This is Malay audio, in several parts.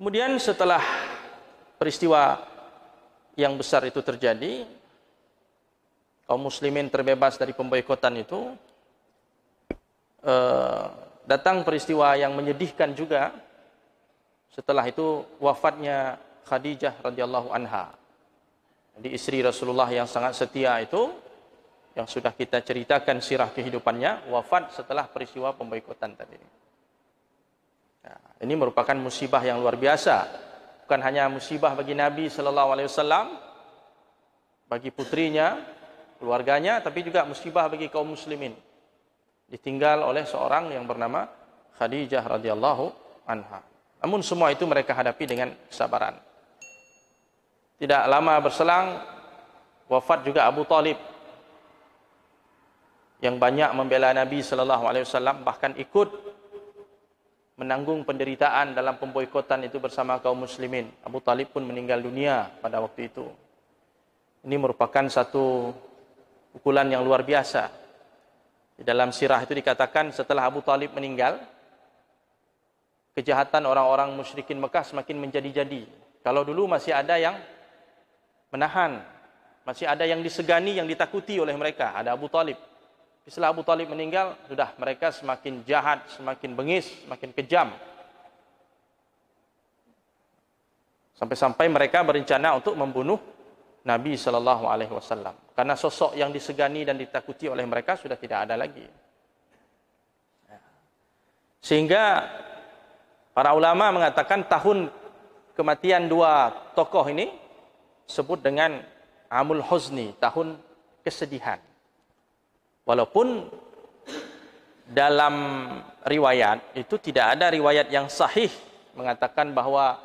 Kemudian setelah peristiwa yang besar itu terjadi, kaum muslimin terbebas dari pemboikotan itu, datang peristiwa yang menyedihkan juga. Setelah itu wafatnya Khadijah radhiyallahu anha, jadi istri Rasulullah yang sangat setia itu, yang sudah kita ceritakan sirah kehidupannya, wafat setelah peristiwa pemboikotan tadi. Nah, ini merupakan musibah yang luar biasa. Bukan hanya musibah bagi Nabi SAW, bagi putrinya, keluarganya, tapi juga musibah bagi kaum muslimin. Ditinggal oleh seorang yang bernama Khadijah radhiyallahu anha. Namun semua itu mereka hadapi dengan kesabaran. Tidak lama berselang, wafat juga Abu Talib, yang banyak membela Nabi SAW, bahkan ikut menanggung penderitaan dalam pemboikotan itu bersama kaum muslimin. Abu Talib pun meninggal dunia pada waktu itu. Ini merupakan satu pukulan yang luar biasa. Di dalam sirah itu dikatakan setelah Abu Talib meninggal, kejahatan orang-orang musyrikin Mekah semakin menjadi-jadi. Kalau dulu masih ada yang menahan, masih ada yang disegani, yang ditakuti oleh mereka, ada Abu Talib. Setelah Abu Talib meninggal, sudah mereka semakin jahat, semakin bengis, semakin kejam. Sampai-sampai mereka berencana untuk membunuh Nabi SAW. Karena sosok yang disegani dan ditakuti oleh mereka sudah tidak ada lagi. Sehingga para ulama mengatakan tahun kematian dua tokoh ini disebut dengan Amul Huzni, tahun kesedihan. Walaupun dalam riwayat itu tidak ada riwayat yang sahih mengatakan bahwa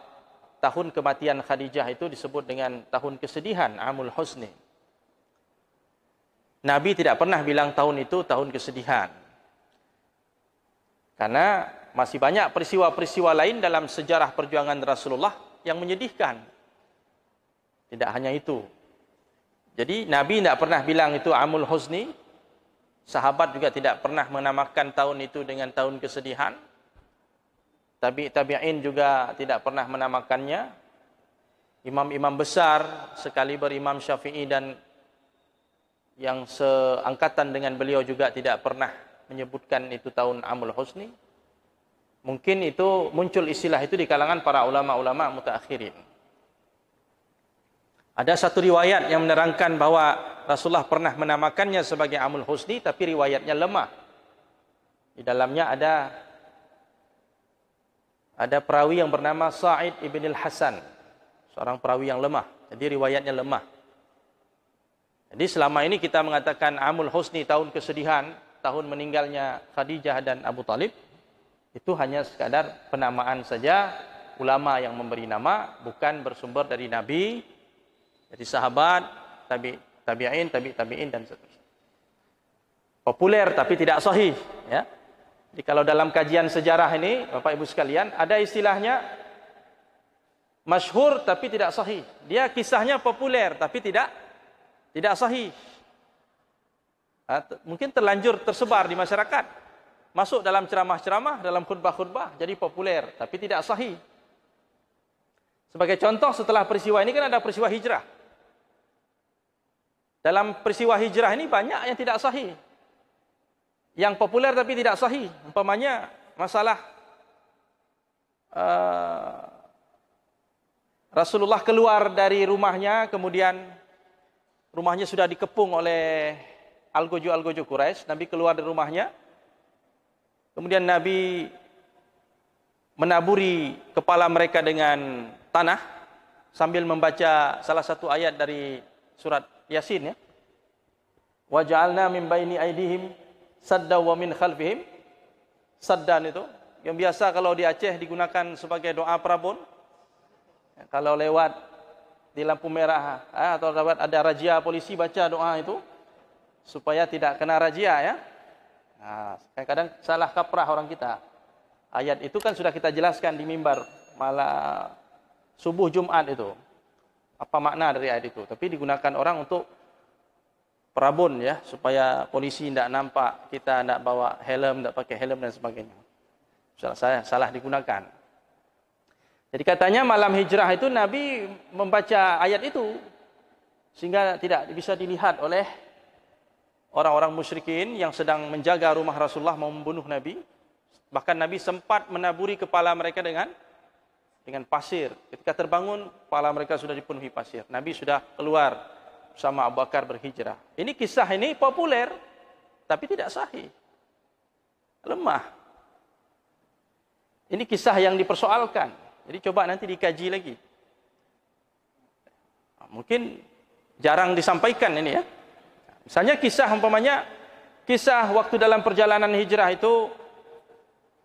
tahun kematian Khadijah itu disebut dengan tahun kesedihan, Amul Huzni. Nabi tidak pernah bilang tahun itu tahun kesedihan. Karena masih banyak peristiwa-peristiwa lain dalam sejarah perjuangan Rasulullah yang menyedihkan. Tidak hanya itu. Jadi Nabi tidak pernah bilang itu Amul Huzni. Sahabat juga tidak pernah menamakan tahun itu dengan tahun kesedihan. Tabi'in juga tidak pernah menamakannya. Imam-imam besar sekaliber Imam Syafi'i dan yang seangkatan dengan beliau juga tidak pernah menyebutkan itu tahun Amul Huzni. Mungkin itu muncul istilah itu di kalangan para ulama-ulama mutaakhirin. Ada satu riwayat yang menerangkan bahwa Rasulullah pernah menamakannya sebagai Amul Huzni, tapi riwayatnya lemah. Di dalamnya ada perawi yang bernama Sa'id ibn al-Hasan, seorang perawi yang lemah. Jadi riwayatnya lemah. Jadi selama ini kita mengatakan Amul Huzni, tahun kesedihan, tahun meninggalnya Khadijah dan Abu Talib, itu hanya sekadar penamaan saja, ulama yang memberi nama, bukan bersumber dari Nabi, dari sahabat, tabi'in dan seterusnya. Populer tapi tidak sahih, ya. Jadi kalau dalam kajian sejarah ini, Bapak Ibu sekalian, ada istilahnya masyhur tapi tidak sahih. Dia kisahnya populer tapi tidak sahih. Mungkin terlanjur tersebar di masyarakat, masuk dalam ceramah-ceramah, dalam khutbah-khutbah, jadi populer tapi tidak sahih. Sebagai contoh, setelah peristiwa ini kan ada peristiwa hijrah. Dalam peristiwa hijrah ini banyak yang tidak sahih, yang populer tapi tidak sahih. Umpamanya masalah Rasulullah keluar dari rumahnya, kemudian rumahnya sudah dikepung oleh algojo-algojo Quraisy. Nabi keluar dari rumahnya, kemudian Nabi menaburi kepala mereka dengan tanah sambil membaca salah satu ayat dari surat Yasin, ya. Wa ja'alna min baini aydihim sadda wa min khalfihim saddan, itu yang biasa kalau di Aceh digunakan sebagai doa prabon. Ya, kalau lewat di lampu merah atau lewat ada razia polisi, baca doa itu supaya tidak kena razia, ya. Nah, kadang-kadang salah kaprah orang kita. Ayat itu kan sudah kita jelaskan di mimbar malah subuh Jumat itu. Apa makna dari ayat itu? Tapi digunakan orang untuk perabun, ya, supaya polisi tidak nampak kita tidak bawa helm, tidak pakai helm dan sebagainya. Saya salah digunakan. Jadi katanya malam hijrah itu Nabi membaca ayat itu sehingga tidak bisa dilihat oleh orang-orang musyrikin yang sedang menjaga rumah Rasulullah mau membunuh Nabi. Bahkan Nabi sempat menaburi kepala mereka dengan pasir. Ketika terbangun, kepala mereka sudah dipenuhi pasir. Nabi sudah keluar bersama Abu Bakar berhijrah. Ini kisah ini populer, tapi tidak sahih. Lemah. Ini kisah yang dipersoalkan. Jadi coba nanti dikaji lagi. Mungkin jarang disampaikan ini ya. Misalnya kisah umpamanya, kisah waktu dalam perjalanan hijrah itu,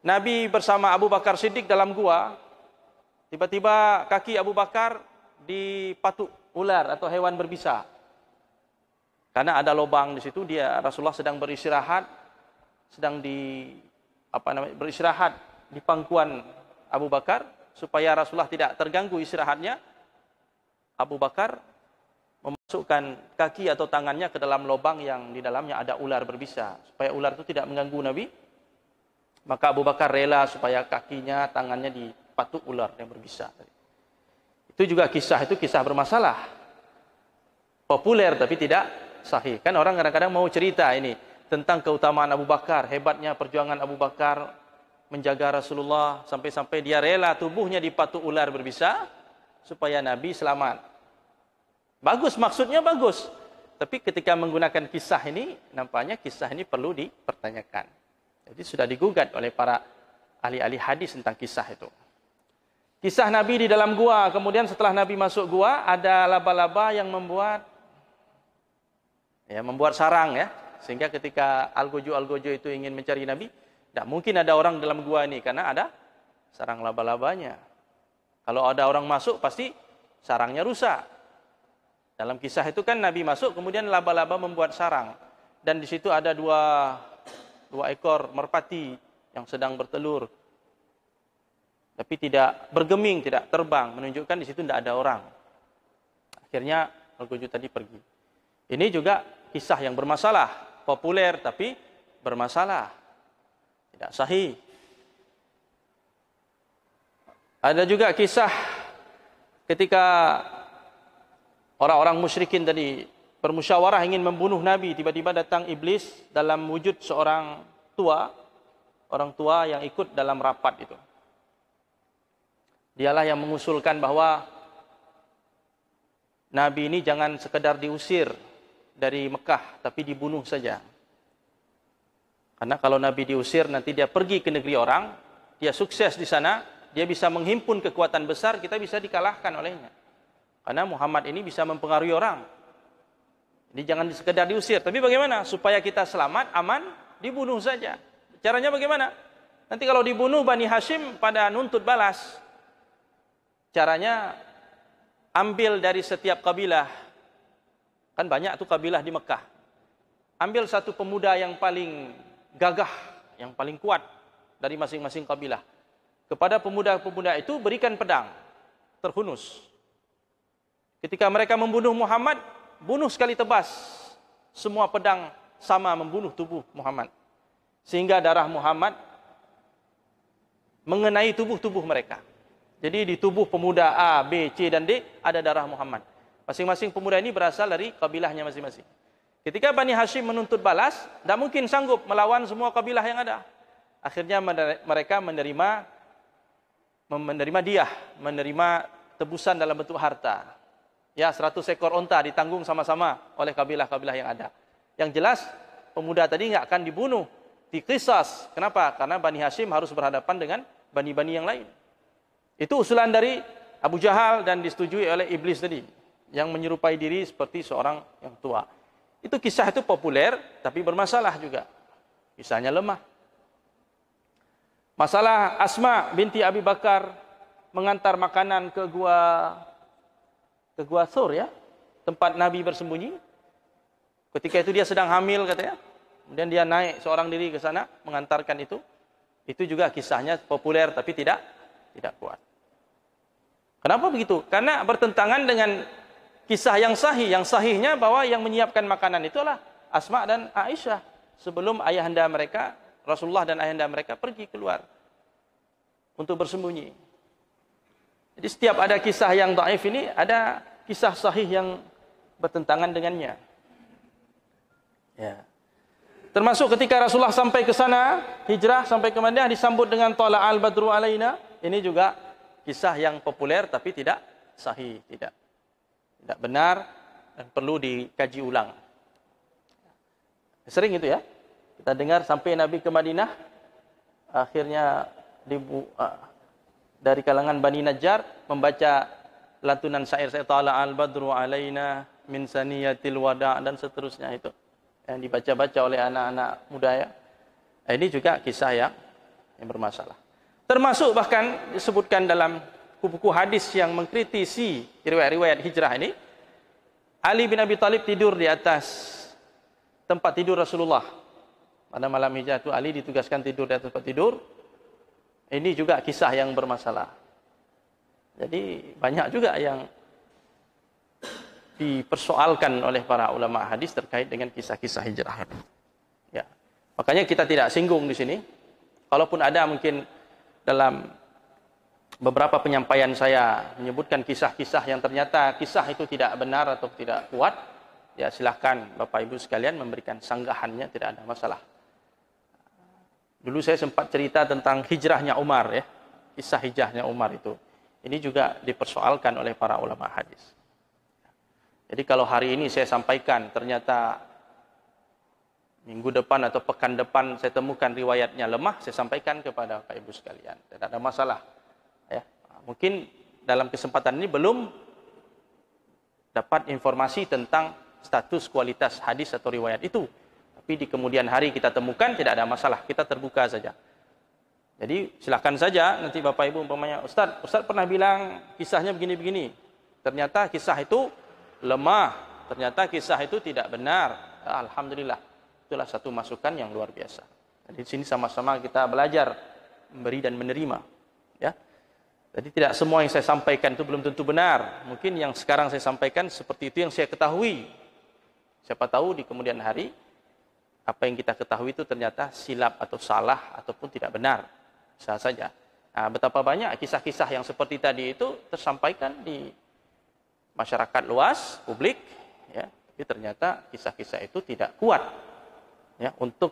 Nabi bersama Abu Bakar Siddiq dalam gua, tiba-tiba kaki Abu Bakar dipatuk ular atau hewan berbisa. Karena ada lubang di situ, Rasulullah sedang beristirahat, beristirahat di pangkuan Abu Bakar. Supaya Rasulullah tidak terganggu istirahatnya, Abu Bakar memasukkan kaki atau tangannya ke dalam lubang yang di dalamnya ada ular berbisa. Supaya ular itu tidak mengganggu Nabi. Maka Abu Bakar rela supaya kakinya, tangannya dipatuk ular yang berbisa. Itu juga kisah bermasalah. Populer tapi tidak sahih. Kan orang kadang-kadang mau cerita ini tentang keutamaan Abu Bakar, hebatnya perjuangan Abu Bakar menjaga Rasulullah sampai-sampai dia rela tubuhnya dipatuk ular berbisa supaya Nabi selamat. Bagus, maksudnya bagus. Tapi ketika menggunakan kisah ini, nampaknya kisah ini perlu dipertanyakan. Jadi sudah digugat oleh para ahli-ahli hadis tentang kisah itu. Kisah Nabi di dalam gua, kemudian setelah Nabi masuk gua, ada laba-laba yang membuat sarang ya. Sehingga ketika Al-Gojo itu ingin mencari Nabi, tidak mungkin ada orang dalam gua ini karena ada sarang laba-labanya. Kalau ada orang masuk pasti sarangnya rusak. Dalam kisah itu kan Nabi masuk kemudian laba-laba membuat sarang dan di situ ada dua ekor merpati yang sedang bertelur. Tapi tidak bergeming, tidak terbang, menunjukkan di situ tidak ada orang. Akhirnya Al-Gojo tadi pergi. Ini juga kisah yang bermasalah, populer tapi bermasalah. Tidak sahih. Ada juga kisah ketika orang-orang musyrikin tadi bermusyawarah ingin membunuh Nabi, tiba-tiba datang iblis dalam wujud seorang orang tua yang ikut dalam rapat itu. Dialah yang mengusulkan bahwa Nabi ini jangan sekedar diusir dari Mekah, tapi dibunuh saja. Karena kalau Nabi diusir, nanti dia pergi ke negeri orang, dia sukses di sana, dia bisa menghimpun kekuatan besar, kita bisa dikalahkan olehnya. Karena Muhammad ini bisa mempengaruhi orang. Jadi jangan sekedar diusir. Tapi bagaimana? Supaya kita selamat, aman, dibunuh saja. Caranya bagaimana? Nanti kalau dibunuh, Bani Hashim pada nuntut balas. Caranya, ambil dari setiap kabilah. Kan banyak tuh kabilah di Mekah. Ambil satu pemuda yang paling gagah, yang paling kuat dari masing-masing kabilah. Kepada pemuda-pemuda itu berikan pedang, terhunus. Ketika mereka membunuh Muhammad, bunuh sekali tebas. Semua pedang sama membunuh tubuh Muhammad. Sehingga darah Muhammad mengenai tubuh-tubuh mereka. Jadi di tubuh pemuda A, B, C, dan D ada darah Muhammad. Masing-masing pemuda ini berasal dari kabilahnya masing-masing. Ketika Bani Hashim menuntut balas, tidak mungkin sanggup melawan semua kabilah yang ada. Akhirnya mereka menerima diyah, menerima tebusan dalam bentuk harta. Ya, 100 ekor onta ditanggung sama-sama oleh kabilah-kabilah yang ada. Yang jelas, pemuda tadi nggak akan dibunuh, diqisas. Kenapa? Karena Bani Hashim harus berhadapan dengan bani-bani yang lain. Itu usulan dari Abu Jahal dan disetujui oleh iblis tadi, yang menyerupai diri seperti seorang yang tua. Itu kisah itu populer, tapi bermasalah juga. Kisahnya lemah. Masalah Asma binti Abi Bakar mengantar makanan ke gua Thur ya, tempat Nabi bersembunyi. Ketika itu dia sedang hamil katanya. Kemudian dia naik seorang diri ke sana mengantarkan itu. Itu juga kisahnya populer tapi tidak kuat. Kenapa begitu? Karena bertentangan dengan kisah yang sahih. Yang sahihnya bahwa yang menyiapkan makanan itulah Asma dan Aisyah sebelum ayahanda mereka, Rasulullah dan ayahanda mereka pergi keluar untuk bersembunyi. Jadi setiap ada kisah yang dhaif ini, ada kisah sahih yang bertentangan dengannya. Ya. Termasuk ketika Rasulullah sampai ke sana, hijrah sampai ke Madinah, disambut dengan Tala'al Badru alaina. Ini juga kisah yang populer tapi tidak sahih, tidak benar dan perlu dikaji ulang. Sering itu ya. Kita dengar sampai Nabi ke Madinah, akhirnya dari kalangan Bani Najjar membaca lantunan syair Tala'al Badru alaina min saniyatil wada' dan seterusnya itu. Yang dibaca-baca oleh anak-anak muda ya. Ini juga kisah yang bermasalah. Termasuk bahkan disebutkan dalam buku hadis yang mengkritisi riwayat-riwayat hijrah ini, Ali bin Abi Thalib tidur di atas tempat tidur Rasulullah. Pada malam hijrah itu Ali ditugaskan tidur di atas tempat tidur. Ini juga kisah yang bermasalah. Jadi banyak juga yang dipersoalkan oleh para ulama hadis terkait dengan kisah-kisah hijrah. Ya. Makanya kita tidak singgung di sini. Kalaupun ada mungkin dalam beberapa penyampaian saya menyebutkan kisah-kisah yang ternyata kisah itu tidak benar atau tidak kuat, ya silahkan Bapak Ibu sekalian memberikan sanggahannya, tidak ada masalah. Dulu saya sempat cerita tentang hijrahnya Umar ya. Kisah hijrahnya Umar itu. Ini juga dipersoalkan oleh para ulama hadis. Jadi kalau hari ini saya sampaikan ternyata minggu depan atau pekan depan saya temukan riwayatnya lemah, saya sampaikan kepada Bapak Ibu sekalian. Tidak ada masalah. Ya. Mungkin dalam kesempatan ini belum dapat informasi tentang status kualitas hadis atau riwayat itu. Tapi di kemudian hari kita temukan, tidak ada masalah. Kita terbuka saja. Jadi silakan saja nanti Bapak Ibu umpamanya, Ustaz pernah bilang kisahnya begini-begini. Ternyata kisah itu lemah, ternyata kisah itu tidak benar. Alhamdulillah, itulah satu masukan yang luar biasa. Di sini sama-sama kita belajar memberi dan menerima. Ya, jadi tidak semua yang saya sampaikan itu belum tentu benar. Mungkin yang sekarang saya sampaikan seperti itu yang saya ketahui. Siapa tahu di kemudian hari apa yang kita ketahui itu ternyata silap atau salah ataupun tidak benar. Bisa saja. Nah, betapa banyak kisah-kisah yang seperti tadi itu tersampaikan di masyarakat luas, publik, ya, tapi ternyata kisah-kisah itu tidak kuat, ya, untuk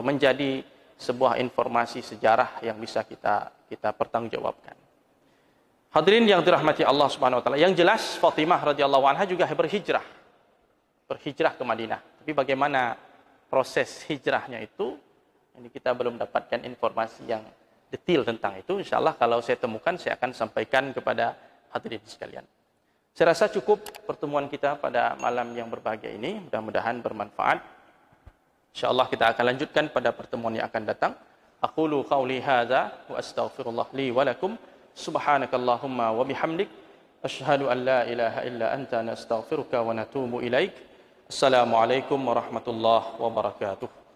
menjadi sebuah informasi sejarah yang bisa kita pertanggungjawabkan. Hadirin yang dirahmati Allah Subhanahu Wa Taala, yang jelas Fatimah radhiyallahu anha juga berhijrah ke Madinah. Tapi bagaimana proses hijrahnya itu, ini kita belum dapatkan informasi yang detail tentang itu. Insyaallah kalau saya temukan saya akan sampaikan kepada hadirin sekalian. Saya rasa cukup pertemuan kita pada malam yang berbahagia ini. Mudah-mudahan bermanfaat. InsyaAllah kita akan lanjutkan pada pertemuan yang akan datang. Aqulu qawli hadza wa astaghfirullah li wa lakum. Subhanakallahumma wa bihamdik. Ashhadu an la ilaha illa anta nastaghfiruka wa natubu ilaik. Assalamualaikum warahmatullahi wabarakatuh.